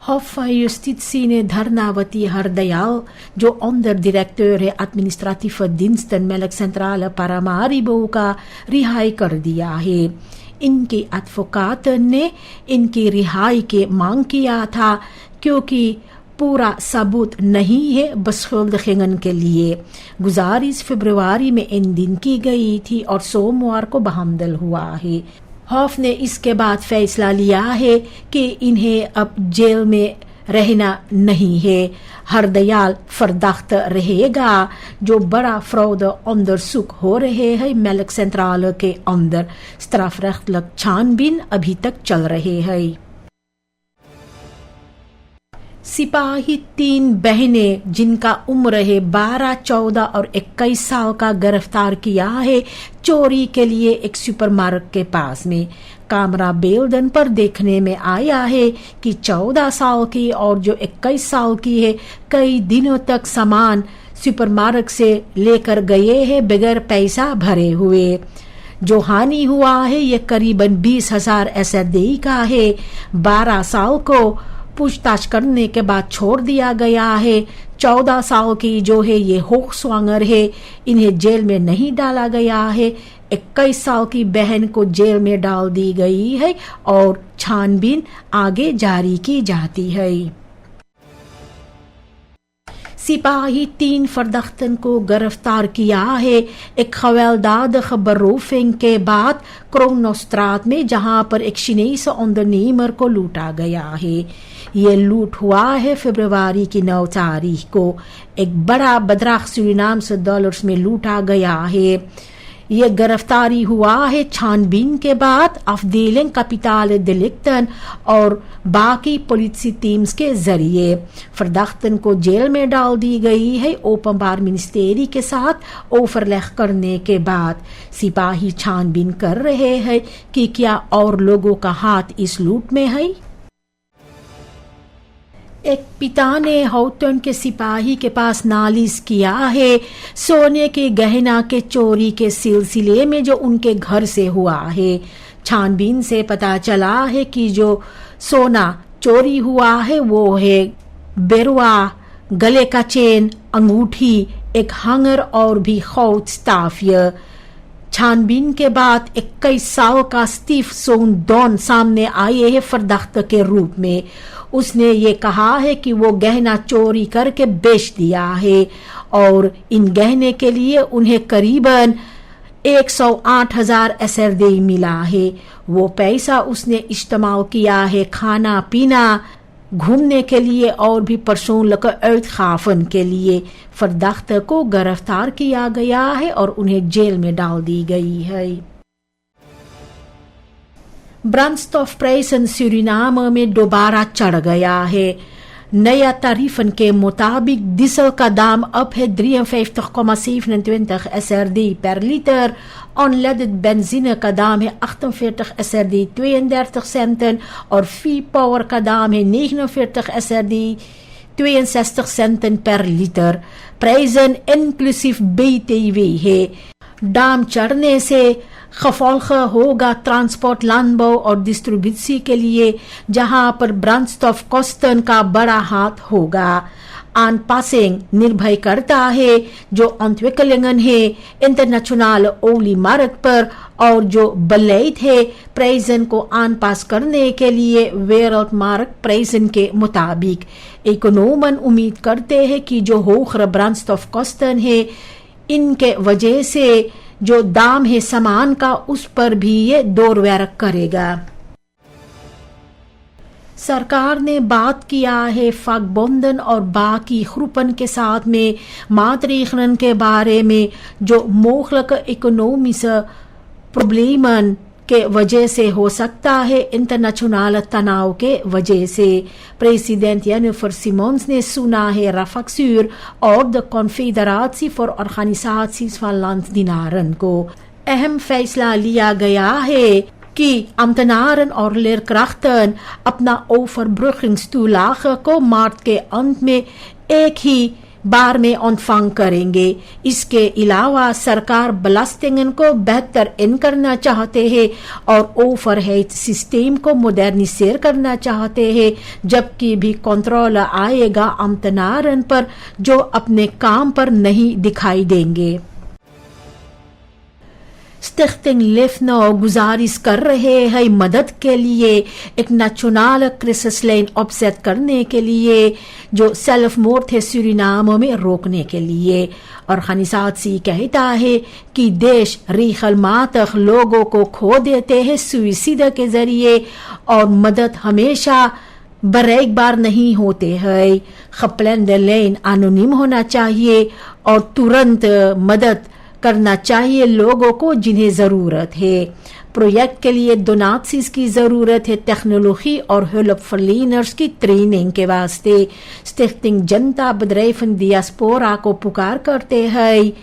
Hof van Justitie ने धरनावती हरदयाल जो onder directeur है administratieve diensten मेलक सेंट्रल पारामारिबो का रिहाई कर दिया है। इनके एडवोकेट ने इनकी रिहाई की मांग किया था क्योंकि पूरा सबूत नहीं है बसखुल्दखिंगन के लिए। गुजारिश फरवरी में इन दिन की गई थी और सोमवार को बहमदल हुआ है। हॉफ ने इसके बाद फैसला लिया है कि इन्हें अब जेल में रहना नहीं है। हरदयाल फरदाख्त रहेगा जो बड़ा फ्रॉड अंदर सुख हो रहे हैं मेलक सेंट्रल के अंदर। स्ट्राफरेchtelijk छानबीन अभी तक चल रहे हैं। सिपाही 3 बहनें जिनका उम्र है 12, 14 और 21 साल का गिरफ्तार किया है चोरी के लिए एक सुपरमार्केट के पास में। कैमरा बेलदन पर देखने में आया है कि 14 साल की और जो 21 साल की है कई दिनों तक सामान सुपरमार्केट से लेकर गए हैं बगैर पैसा भरे हुए। जो हानि हुआ है ये करीबन 20,000 SRD का है। 12 साल को पूछताछ करने के बाद छोड़ दिया गया है। 14 साल की जो है ये होक्सवांगर है, इन्हें जेल में नहीं डाला गया है। 21 साल की बहन को जेल में डाल दी गई है और छानबीन आगे जारी की जाती है। सिपाही 3 फरदाख्तन को गिरफ्तार किया है एक gewelddadige beroving के बाद क्रोनोस्ट्रात में जहां पर एक चीनीस ondernemer को लूटा गया है। ये लूट हुआ है फरवरी की 9 तारीख को। एक बड़ा bedrag सूरीनामse डॉलर्स में लूटा गया है। ये गिरफ्तारी हुआ है छानबीन के बाद अफदेलिंग kapitale delicten और बाकी पुलिस टीम्स के जरिए। फरदाख्तन को जेल में डाल दी गई है ओपनबार मिनिस्टेरी के साथ ओवरलेग करने के बाद। सिपाही छानबीन कर रहे हैं कि क्या और लोगों का हाथ इस लूट में है। एक पिता ने हौटन के सिपाही के पास नालिश किया है सोने के गहना के चोरी के सिलसिले में जो उनके घर से हुआ है। छानबीन से पता चला है कि जो सोना चोरी हुआ है वो है बेरुआ, गले का चेन, अंगूठी, एक हंगर और भी खौत स्टाफिया। छानबीन के बाद 21 साल का स्टीव सोन डॉन सामने आए हैं फरदाख्त के रूप में। उसने ये कहा है कि वो गहना चोरी करके बेच दिया है और इन गहने के लिए उन्हें करीबन 108,000 SRD मिला है। वो पैसा उसने इस्तेमाल किया है खाना पीना, घूमने के लिए और भी persoonlijke uitgaven के लिए। फरदाख्त को गिरफ्तार किया गया है और उन्हें जेल में डाल दी गई है। brandstofprijzen Suriname में दोबारा चढ़ गया है। नया तारीफन के मुताबिक डीजल का दाम अब है 53,27 SRD per liter। Unleaded benzine का दाम है 48 SRD 32 centen और V-Power का दाम है 49 SRD 62 centen per liter। prijzen inclusief BTW है। दाम चढ़ने से खफौल्ख होगा ट्रांसपोर्ट, लैंडबो और डिस्ट्रीब्यूशन के लिए जहां पर ब्रांडस्टॉफ कोस्टन का बड़ा हाथ होगा। aanpassing निर्भर करता है जो ontwikkelingen है इंटरनेशनल ओली मार्केट पर और जो बलेट है प्राइसन को aanpass करने के लिए wereld markt प्राइसन के मुताबिक। इकोनोमन उम्मीद करते हैं कि जो होगर ब्रांडस्टॉफ कोस्टन है इनके वजह से जो दाम है सामान का उस पर भी ये दोरवर्क करेगा। सरकार ने बात किया है vakbonden और बाकी ग्रुपन के साथ में maatregelen के बारे में जो mogelijke economische problemen के वजह से हो सकता है इंटरनेशनल तनाव के वजह से। प्रेसिडेंट जेनिफर सिमोन्स ने सुना है Rafaksuur और the confederacy for organisations van landsdienaren को। अहम फैसला लिया गया है कि ambtenaren और leerkrachten अपना overbruggingstoelage को मार्च के अंत में एक ही बार में ऑनफांग करेंगे। इसके अलावा सरकार बेलास्टिंगन को बेहतर इन करना चाहते हैं और ओवरहेड सिस्टम को मॉडर्नाइजेशन करना चाहते हैं, जबकि भी कंट्रोल आएगा अम्तनारन पर जो अपने काम पर नहीं दिखाई देंगे। स्टिchting लिफ्नो गुजारिश कर रहे हैं मदद के लिए एक नेशनल क्राइसिस लाइन ऑपसेट करने के लिए जो सेल्फ मोर्ड है सूरीनाम में रोकने के लिए। और खनिसात सी कहता है कि देश रीखल मातख लोगों को खो देते हैं सुइसाइड के जरिए और मदद हमेशा बरेक बार नहीं होते हैं। खपलैंड लाइन एनोनिम होना चाहिए और तुरंत मदद करना चाहिए लोगों को जिन्हें जरूरत है। प्रोजेक्ट के लिए डोनाट्स की जरूरत है, टेक्नोलॉजी और hulpverleners की ट्रेनिंग के वास्ते। स्टिchting जनता bedrijven डियास्पोरा को पुकार करते हैं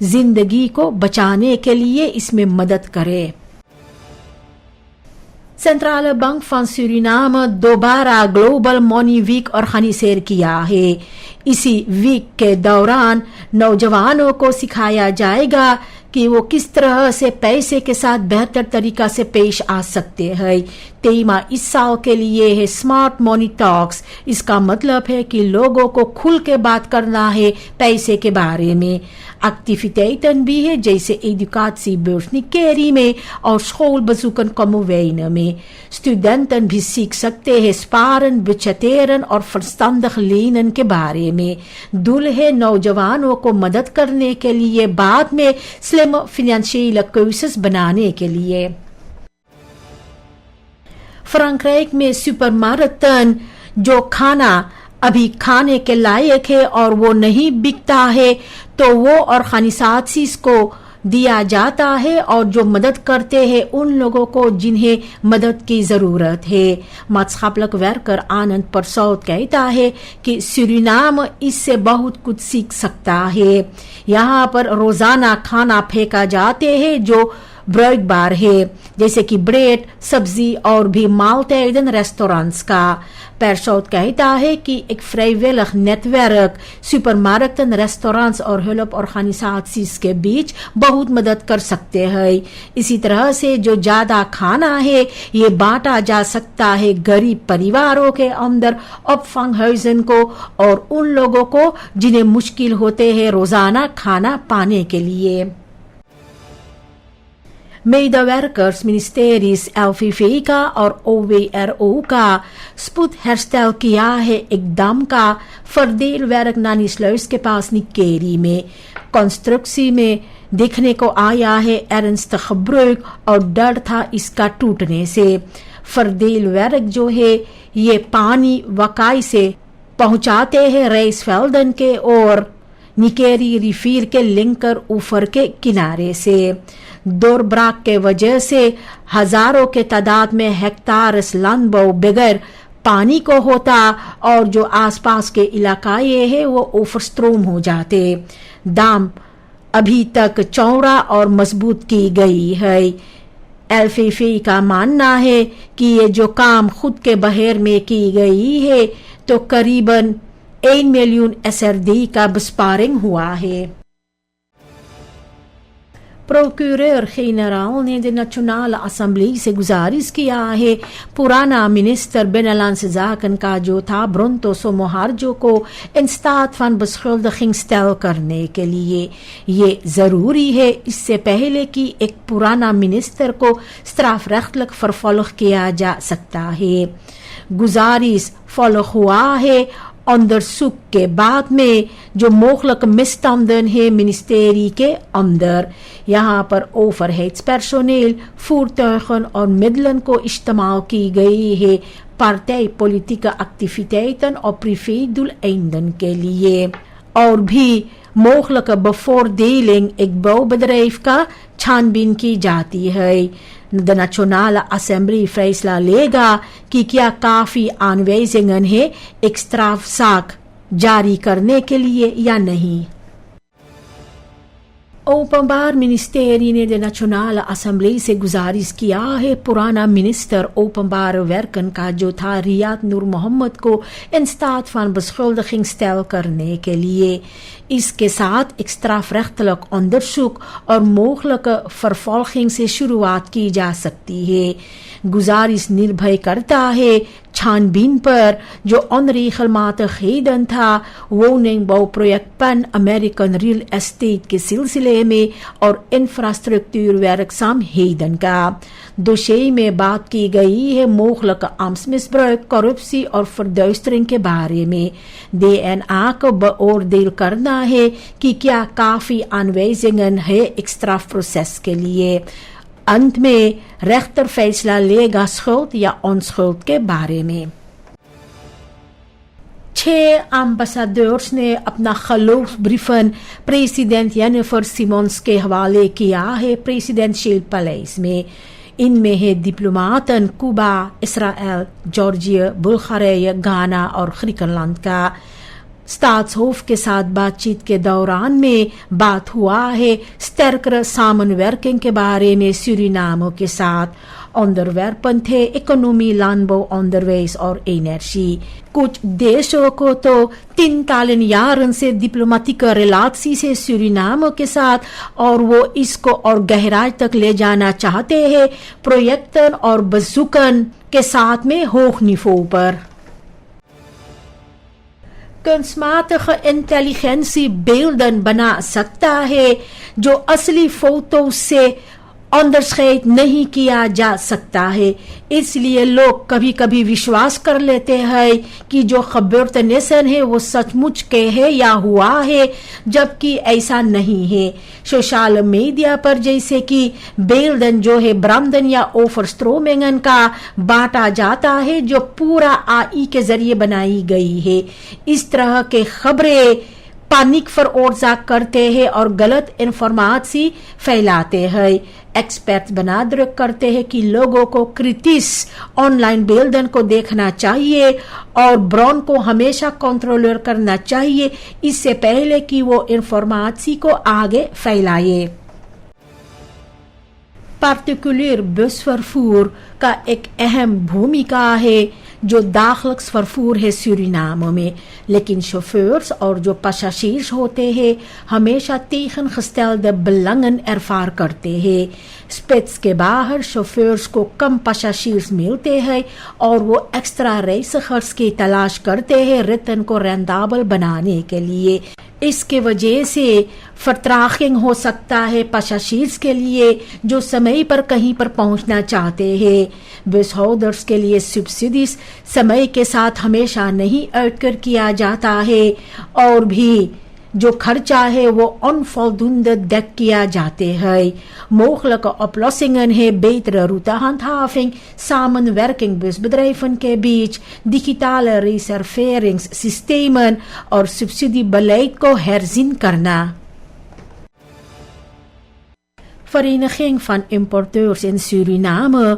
जिंदगी को बचाने के लिए इसमें मदद करे। सेंट्रल बैंक van सूरीनाम दोबारा ग्लोबल मनी वीक ऑर्गेनाइज किया है। इसी वीक के दौरान नौजवानों को सिखाया जाएगा कि वो किस तरह से पैसे के साथ बेहतर तरीका से पेश आ सकते हैं। तेमा इस साल के लिए है स्मार्ट मनी टॉक्स। इसका मतलब है कि लोगों को खुल के बात करना है पैसे के बारे में। एक्टिविटेiten भी है जैसे educatiebeurs निकेरी में और schoolbezoeken kommen में। स्टूडेंटन भी सीख सकते हैं स्पारन, budgetteren और verstandig lenen के बारे में। दूल्हे नौजवानों को मदद करने के लिए बाद में स्लिम financiële keuzes बनाने के लिए। फ्रांक्राइक में सुपरमार्केटन जो खाना अभी खाने के लायक है और वो नहीं बिकता है तो वो और खानिसातसीस को दिया जाता है और जो मदद करते हैं उन लोगों को जिन्हें मदद की जरूरत है। maatschappelijk werker आनंद परसौत कहता है कि सूरीनाम इससे बहुत कुछ सीख सकता है। यहाँ पर रोजाना खाना फेंका जाते हैं जो ब्रेकबार है जैसे कि ब्रेड, सब्जी और भी maaltijden रेस्टोरेंट्स का। परसौत कहता है कि एक vrijwillig नेटवर्क सुपरमार्केटन, रेस्टोरेंट्स और hulporganisaties के बीच बहुत मदद कर सकते हैं। इसी तरह से जो ज्यादा खाना है ये बांटा जा सकता है गरीब परिवारों के अंदर opvanghuizen को और उन लोगों को जिन्हें मुश्किल होते हैं रोजाना खाना पाने के लिए। Medewerkers, ministeries, LVV का और OWRO का spoedherstel किया है एक dam का verdeelwerk Nanisluis के पास निकेरी में। कंस्ट्रक्सी में देखने को आया है ernstig gebreuk और डर था इसका टूटने से। verdeelwerk जो है ये पानी वकाई से पहुंचाते हैं रेसवेल्डन के और निकेरी रिफीर के लिंकर ऊपर के किनारे से। दोरब्राक के वजह से हजारों के तादाद में हेक्टार्स लैंडबो बगैर पानी को होता और जो आसपास के इलाकाएं हैं वो ओवरस्ट्रोम हो जाते। दाम अभी तक चौड़ा और मजबूत की गई है। एलफीफी का मानना है कि ये जो काम खुद के बहर में की गई है तो करीबन 1 मिलियन SRD का besparing हुआ है। प्रोक्यूरर-generaal ने नेशनल असेंबली से गुजारिश किया है पुराना मिनिस्टर बिnnenlandse zaken का जो था ब्रोंतो सोमोहार्जो को in staat van beschuldiging stel करने के लिए। ये जरूरी है इससे पहले कि एक पुराना मिनिस्टर को strafrechtelijk vervolgd किया जा सकता है। गुजारिश फॉलो हुआ है onderzoek के बाद में जो mogelijke misstanden है मिनिस्टेरी के अंदर। यहाँ पर ओवरहेड्स पर्सोनेल, voertuigen और मिddelen को इस्तेमाल की गई है partijpolitieke activiteiten और privé doeleinden के लिए। और भी mogelijke bevoordeling एक bouwbedrijf का छानबीन की जाती है। द नेशनल असेंबली फैसला लेगा कि क्या काफी aanwijzingen है एक strafzaak जारी करने के लिए या नहीं। Openbaar Ministerie ने de Nationale Assemblée से गुजारिश किया है पुराना मिनिस्टर openbare werken का जो था रियाद नूर मोहम्मद को in staat van beschuldiging stel करने के लिए. इसके साथ एक strafrechtelijk onderzoek और mogelijke vervolging से शुरुआत की जा सकती है. गुजारिश निर्भय करता है छानबीन पर जो onregelmatigheden था woningbouwproject Pan American Real Estate के सिलसिले में और इंफ्रास्ट्रक्चर werkzaamheden का. दोषी में बात की गई है mogelijke ambtsmisbruik, corruptie और verduistering के बारे में. DNA को beoordeel करना है कि क्या काफी aanwijzingen है एक strafproces के लिए. अंत में रेchter फैसला लेगा schuld या onschuld के बारे में. 6 ambassadeurs ने अपना खलूस ब्रीफन प्रेसिडेंट जेनिफर सिमोन्स के हवाले किया है प्रेसिडेंशियल पैलेस में. इनमें है डिप्लोमातन कुबा, इसराइल, जॉर्जिया, बुल्गारिया, गाना और ग्रीकलैंड का. स्टाट्सहोफ के साथ बातचीत के दौरान में बात हुआ है sterkere samenwerking के बारे में सूरीनाम के साथ. onderwerpen थे इकोनॉमी, landbouw, onderwijs और एनर्जी. कुछ देशों को तो 3 jaren से डिप्लोमेटिक रिलेशन से सूरीनाम के साथ और वो इसको और गहराई तक ले जाना चाहते हैं प्रोजेक्टन और bezoeken के साथ में hoog niveau पर. kunstmatige intelligentie beelden बना सकता है जो असली फोटो से अंडरस्टैंड नहीं किया जा सकता है. इसलिए लोग कभी कभी विश्वास कर लेते हैं कि जो खबरतनेसन है वो सचमुच के है या हुआ है, जबकि ऐसा नहीं है. सोशल मीडिया पर जैसे कि बेल्डन जो है ब्रांडन या ओवरस्ट्रोमिंगन का बांटा जाता है जो पूरा AI के जरिए बनाई गई है. इस तरह के खबरें पानिक veroorzaakt करते हैं और गलत इंफॉर्मेशन फैलाते हैं. एक्सपर्ट्स बनादरक करते हैं कि लोगों को क्रिटिस ऑनलाइन बेल्डन को देखना चाहिए और ब्रॉन को हमेशा कंट्रोलर करना चाहिए इससे पहले कि वो इंफॉर्मेशन को आगे फैलाए. पार्टिकुलर बस vervoer का एक अहम भूमिका है जो dagelijks vervoer है सूरीनाम में, लेकिन chauffeurs और जो passagiers होते हैं हमेशा tegengestelde belangen ervaar करते हैं. स्पेट्स के बाहर chauffeurs को कम passagiers मिलते हैं और वो एक्स्ट्रा reizigers की तलाश करते हैं रिटर्न को रेंडेबल बनाने के लिए. इसके वजह से फर्ट्राखिंग हो सकता है पैसेंजर्स के लिए जो समय पर कहीं पर पहुंचना चाहते हैं. बस होल्डर्स के लिए सब्सिडीज समय के साथ हमेशा नहीं अकर किया जाता है और भी जो खर्चा है वो onvoldoende dek किया जाते हैं. Mogelijke oplossingen है betere routehandhaving, samenwerking busbedrijven के बीच, digitale reserveringssystemen और subsidiebeleid को herzien करना. Vereniging van Importeurs in Suriname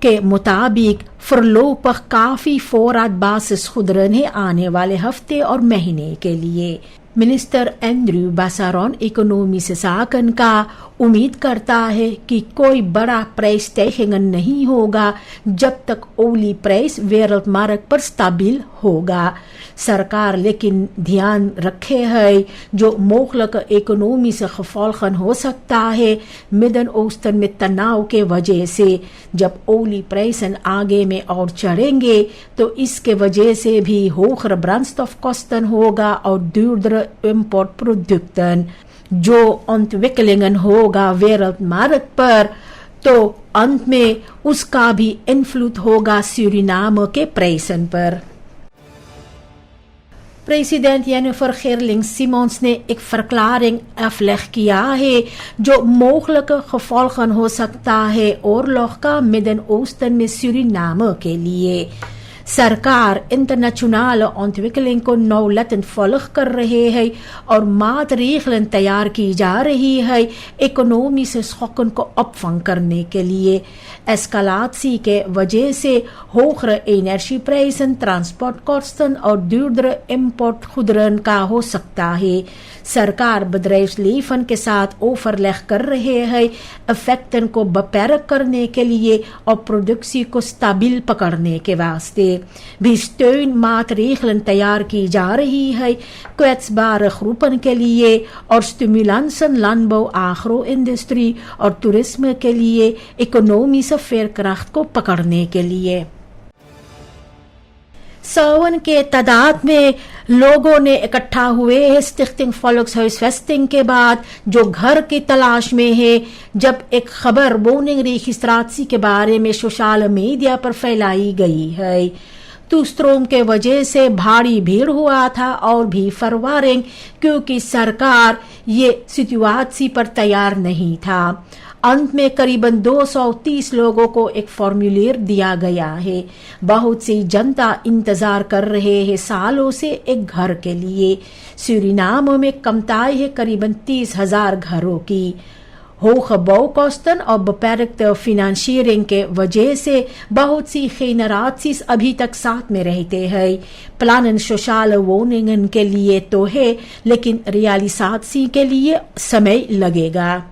के मुताबिक voorlopig काफी voorraad basisgoederen है आने वाले हफ्ते और महीने के लिए. मिनिस्टर एंड्रू बासारोन इकोनॉमिक zaken का उम्मीद करता है कि कोई बड़ा प्राइस stijgingen नहीं होगा जब तक ओली प्राइस wereldmarkt पर स्टेबल होगा. सरकार लेकिन ध्यान रखे है जो mogelijke economische gevolgen हो सकता है मिडन ओस्टन में तनाव के वजह से. जब ओली प्राइसन आगे में और चढ़ेंगे तो इसके वजह से भी hoger brandstofkosten होगा और duurdere importproducten. जो ontwikkelingen होगा wereldmarkt पर तो अंत में उसका भी इन्फ्लुएंस होगा सूरीनाम के प्राइसन पर. President Jennifer Gerling-Simons ने एक verklaring afleg किया है जो mogelijke gevolgen हो सकता है oorlog का Midden-Oosten में सूरीनाम के लिए. सरकार इंटरनेशनल ontwikkeling को nauwlettend volg कर रहे हैं और maatregelen तैयार की जा रही है इकोनॉmische schokken को opvang करने के लिए. Escalatie के वजह से hogere energieprijzen, transportkosten और duurdere importgoederen का हो सकता है. सरकार bedrijfsleven के साथ overleg कर रहे हैं effecten को beperkt करने के लिए और productie को stabiel पकड़ने के वास्ते. भी steunmaatregelen तैयार की जा रही है kwetsbare groepen के लिए और stimulansen landbouw, agro-industrie और toerisme के लिए economische veerkracht को पकड़ने के लिए. सावन के तादाद में लोगों ने इकट्ठा हुए हैं स्टिchting Volkshuisvesting के बाद जो घर की तलाश में है. जब एक खबर woningregistratie के बारे में सोशल मीडिया पर फैलाई गई है तो स्ट्रोम के वजह से भारी भीड़ हुआ था और भी फरवारिंग क्योंकि सरकार ये सिचुएशन पर तैयार नहीं था. अंत में करीबन 230 लोगों को एक फॉर्मूलेर दिया गया है. बहुत सी जनता इंतजार कर रहे हैं सालों से एक घर के लिए. सूरीनाम में कमताई है करीबन 30,000 घरों की. hoge bouwkosten और beperkte financiering के वजह से बहुत सी generaties अभी तक साथ में रहते हैं. plannen sociale woningen के लिए तो है लेकिन realisatie के लिए समय लगेगा.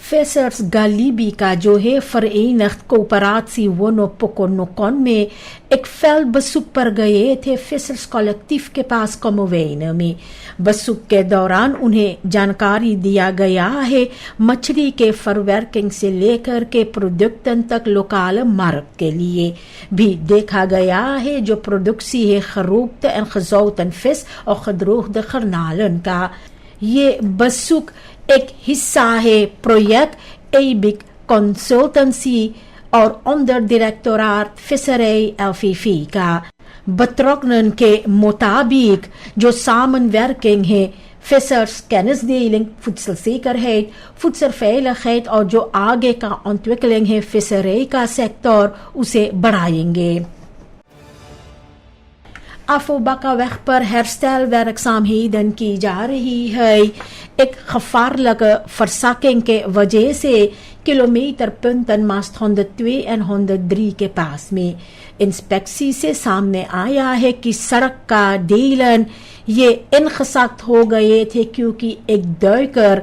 Vissers Galibica जो है Verenigd Coöperatie Wonopoko-Nokon में एक फील्ड bezoek पर गए थे फिशर्स कलेक्टिव के पास कमोवेन में. bezoek के दौरान उन्हें जानकारी दिया गया है मछली के verwerking से लेकर के प्रोडक्टन तक लोकल मार्केट के लिए. भी देखा गया है जो productie है gerookte en gezouten vis और gedroogde garnalen का. ये bezoek एक हिस्सा है प्रोजेक्ट एबिक कंसल्टेंसी और अंडर डायरेक्टोरेट फिशरij LVV का. betrokkenen के मुताबिक जो samenwerking है vissers kennisdeling, voedselzekerheid, voedselveiligheid और जो आगे का ontwikkeling है visserij का सेक्टर उसे बढ़ाएंगे. Afobakaweg पर herstelwerkzaamheden की जा रही है. एक gevaarlijke verzakking के वजह से kilometerpunten मास्ट 102 en 103 के पास में. इंस्पेक्सी से सामने आया है कि सड़क का डेलन ये इनखसात हो गए थे क्योंकि एक दुइकर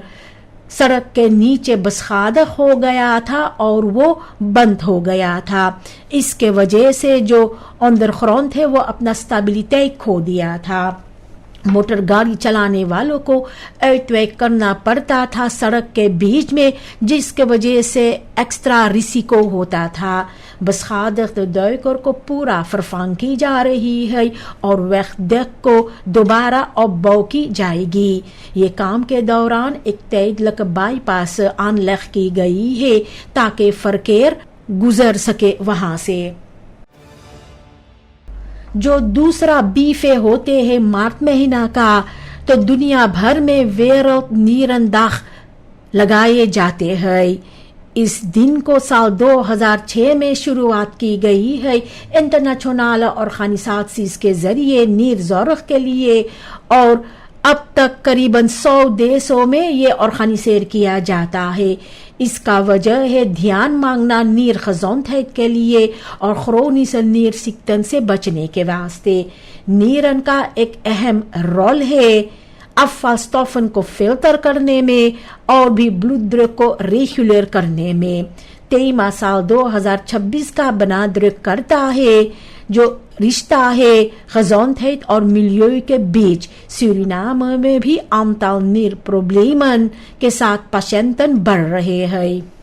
सड़क के नीचे बसखादा हो गया था और वो बंद हो गया था. इसके वजह से जो अंडरग्राउंड थे वो अपना स्टेबिलिटी खो दिया था. मोटर गाड़ी चलाने वालों को uitweg करना पड़ता था सड़क के बीच में जिसके वजह से एक्स्ट्रा रिस्को होता था. beschadigde duiker को पूरा vervang की जा रही है और wegdek को दोबारा opbouw की जाएगी. ये काम के दौरान एक tijdelijke bypass aanleg की गई है ताकि verkeer गुजर सके वहां से. जो दूसरा बीफे होते हैं मार्च महीना का तो दुनिया भर में वेरेldnierendag लगाए जाते हैं. इस दिन को साल 2006 में शुरुआत की गई है इंटरनेशनल ऑर्गेनाइजेशंस के जरिए नीरजोरख के लिए और अब तक करीबन 100 देशों में ये ऑर्गेनाइज किया जाता है. इसका वजह है ध्यान मांगना नीरगezondheid के लिए और chronische नीरसिकतन से बचने के वास्ते. नीरन का एक अहम रोल है अफवालstoffen को फिल्टर करने में और भी bloeddruk को रेगुलेट करने में. तेमा साल 2026 का बनादृक करता है जो रिश्ता है gezondheid और milieu के बीच. सूरीनाम में भी aantal नीर प्रॉब्लमन के साथ patiënten बढ़ रहे हैं.